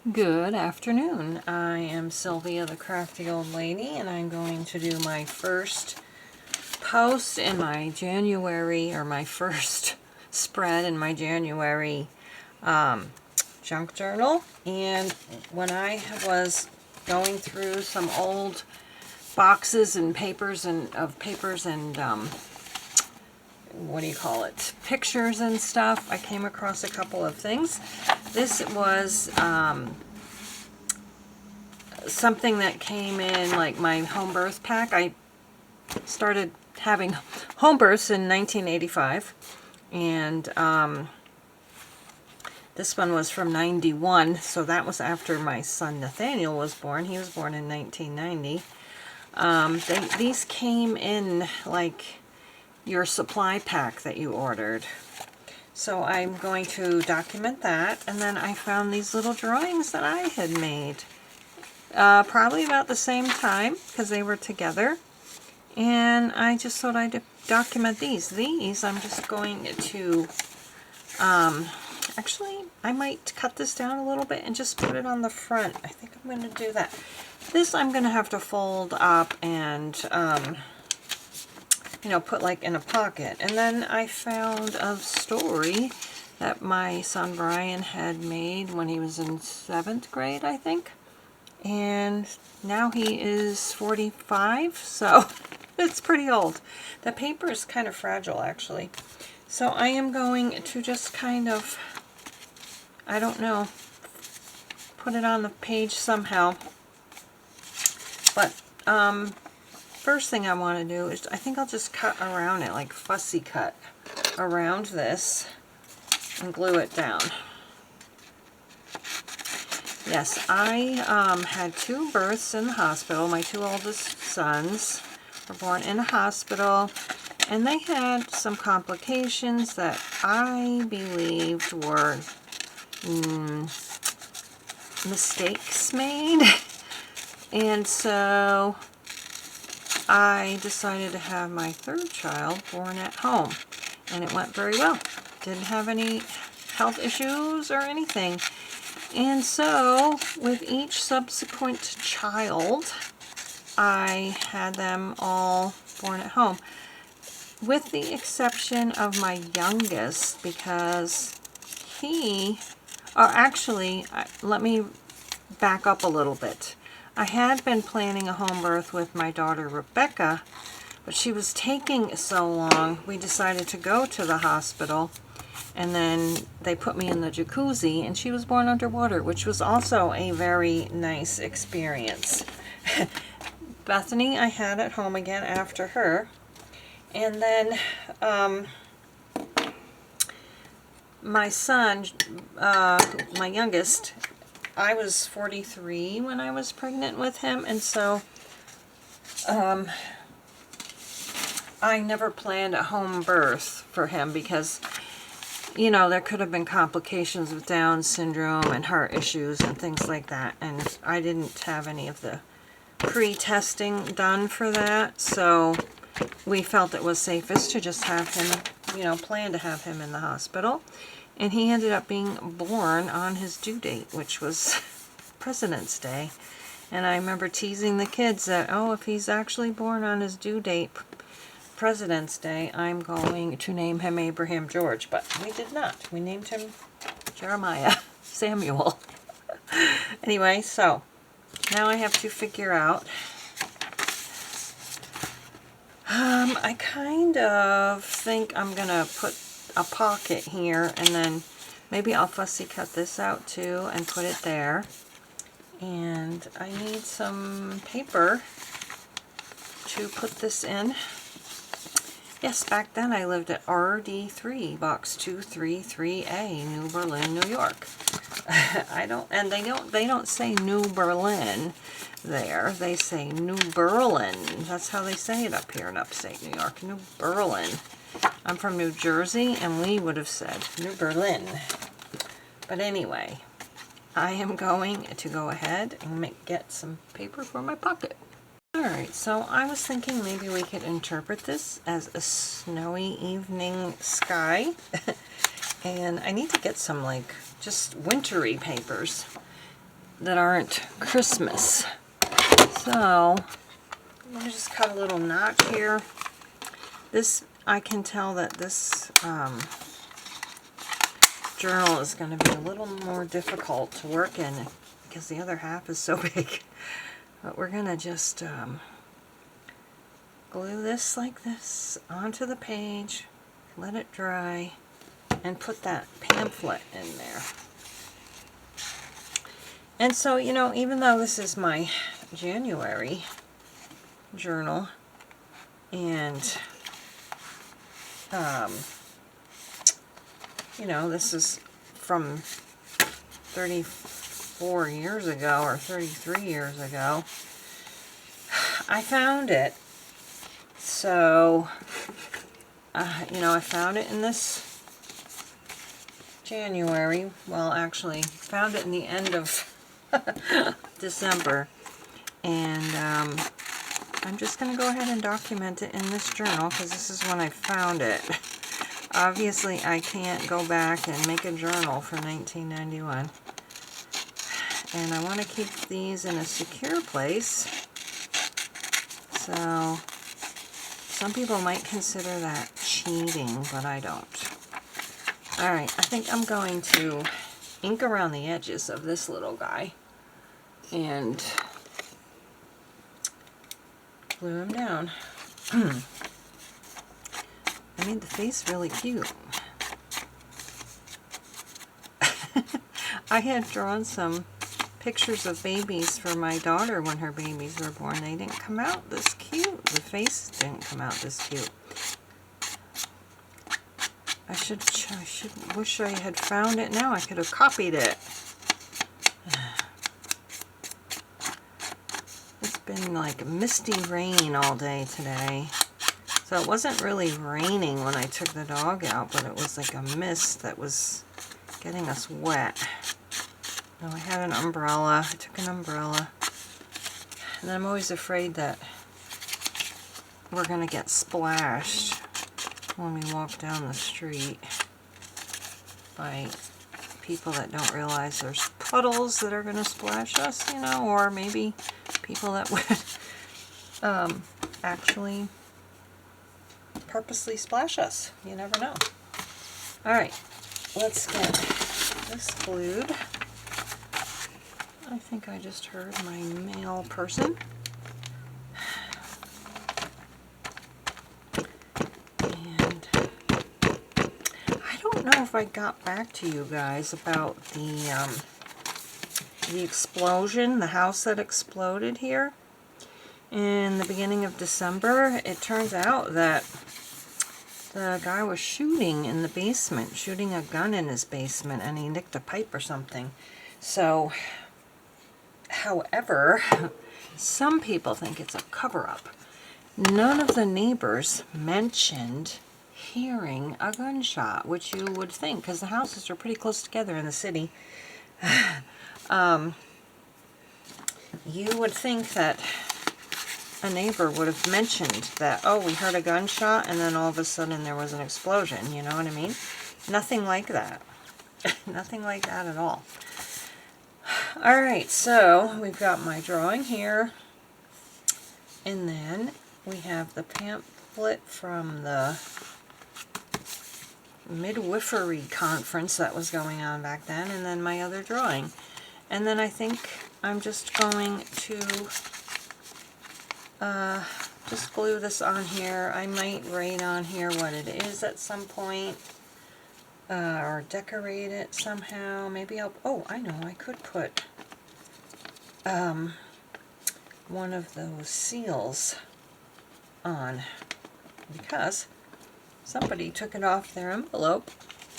Good afternoon. I am Sylvia, the Crafty Old Lady, and I'm going to do my first post in my January, or my first spread in my January junk journal. And when I was going through some old boxes and papers and what do you call it, pictures and stuff, I came across a couple of things. This was something that came in like my home birth pack. I started having home births in 1985, and this one was from 91, so that was after my son Nathaniel was born. He was born in 1990. These came in like your supply pack that you ordered. So I'm going to document that, and then I found these little drawings that I had made. Probably about the same time, because they were together. And I just thought I'd document these. These I'm just going to, actually, I might cut this down a little bit and just put it on the front. I think I'm going to do that. This I'm going to have to fold up and, put like in a pocket. And then I found a story that my son Brian had made when he was in 7th grade, I think. And now he is 45, so it's pretty old. The paper is kind of fragile, actually. So I am going to just kind of, I don't know, put it on the page somehow. But first thing I want to do is, I think I'll just cut around it, like fussy cut around this and glue it down. Yes, I had 2 births in the hospital. My 2 oldest sons were born in a hospital, and they had some complications that I believed were mistakes made. And so I decided to have my 3rd child born at home, and it went very well. Didn't have any health issues or anything. And so, with each subsequent child, I had them all born at home, with the exception of my youngest, because let me back up a little bit. I had been planning a home birth with my daughter Rebecca, but she was taking so long, we decided to go to the hospital. And then they put me in the jacuzzi, and she was born underwater, which was also a very nice experience. Bethany I had at home again after her. And then my son, my youngest, I was 43 when I was pregnant with him, and so I never planned a home birth for him because, there could have been complications with Down syndrome and heart issues and things like that. And I didn't have any of the pre-testing done for that. So we felt it was safest to just have him, plan to have him in the hospital. And he ended up being born on his due date, which was President's Day. And I remember teasing the kids that, oh, if he's actually born on his due date, President's Day, I'm going to name him Abraham George, but we did not. We named him Jeremiah Samuel. Anyway, so now I have to figure out, I kind of think I'm going to put a pocket here, and then maybe I'll fussy cut this out too and put it there. And I need some paper to put this in. Yes, back then I lived at RD3, box 233A, New Berlin, New York. They don't say New Berlin there. They say New Berlin. That's how they say it up here in upstate New York, New Berlin. I'm from New Jersey, and we would have said New Berlin. But anyway, I am going to go ahead and get some paper for my pocket. Alright, so I was thinking maybe we could interpret this as a snowy evening sky. And I need to get some, like, just wintry papers. that aren't Christmas. So I'm going to just cut a little notch here. This, I can tell that this journal is going to be a little more difficult to work in because the other half is so big. But we're going to just glue this like this onto the page, let it dry, and put that pamphlet in there. And so, you know, even though this is my January journal, and you know, this is from 34 years ago or 33 years ago, I found it. So, you know, I found it in this January. Well, actually, found it in the end of December. And I'm just going to go ahead and document it in this journal because this is when I found it. Obviously, I can't go back and make a journal for 1991. And I want to keep these in a secure place. So, some people might consider that cheating, but I don't. Alright, I think I'm going to ink around the edges of this little guy and glue him down. I made the face really cute. I had drawn some pictures of babies for my daughter when her babies were born. They didn't come out this cute. The face didn't come out this cute. I wish I had found it now. I could have copied it. It's been like misty rain all day today. So it wasn't really raining when I took the dog out, but it was like a mist that was getting us wet. Now I had an umbrella. I took an umbrella. And I'm always afraid that we're going to get splashed when we walk down the street by people that don't realize there's puddles that are going to splash us, you know, or maybe people that would actually purposely splash us. You never know. Alright, let's get this glued. I think I just heard my mail person. And I don't know if I got back to you guys about the explosion, the house that exploded here in the beginning of December. It turns out that the guy was shooting in the basement, shooting a gun in his basement, and he nicked a pipe or something. So, however, some people think it's a cover-up. None of the neighbors mentioned hearing a gunshot, which you would think, because the houses are pretty close together in the city. You would think that a neighbor would have mentioned that, oh, we heard a gunshot, and then all of a sudden there was an explosion, you know what I mean? Nothing like that. Nothing like that at all. Alright, so we've got my drawing here, and then we have the pamphlet from the midwifery conference that was going on back then, and then my other drawing. And then I think I'm just going to just glue this on here. I might write on here what it is at some point, or decorate it somehow. Maybe I'll, oh, I know, I could put one of those seals on, because somebody took it off their envelope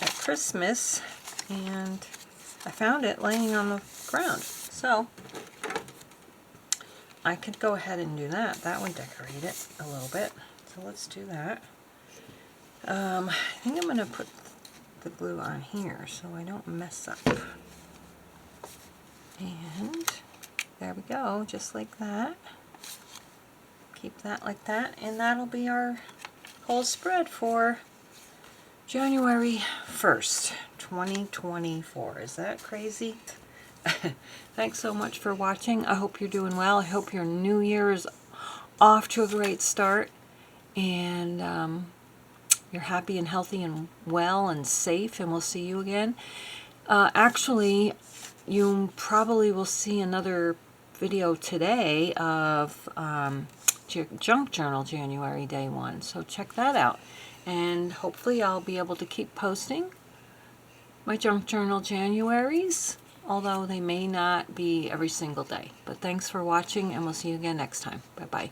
at Christmas, and I found it laying on the ground. So I could go ahead and do that. That would decorate it a little bit. So let's do that. I think I'm going to put the glue on here so I don't mess up. And there we go, just like that. Keep that like that, and that'll be our whole spread for January 1st, 2024. Is that crazy? Thanks so much for watching. I hope you're doing well. I hope your new year is off to a great start, and you're happy and healthy and well and safe, and we'll see you again. Actually, you probably will see another video today of Junk Journal January Day 1, so check that out. And hopefully I'll be able to keep posting my Junk Journal Januaries, although they may not be every single day. But thanks for watching, and we'll see you again next time. Bye-bye.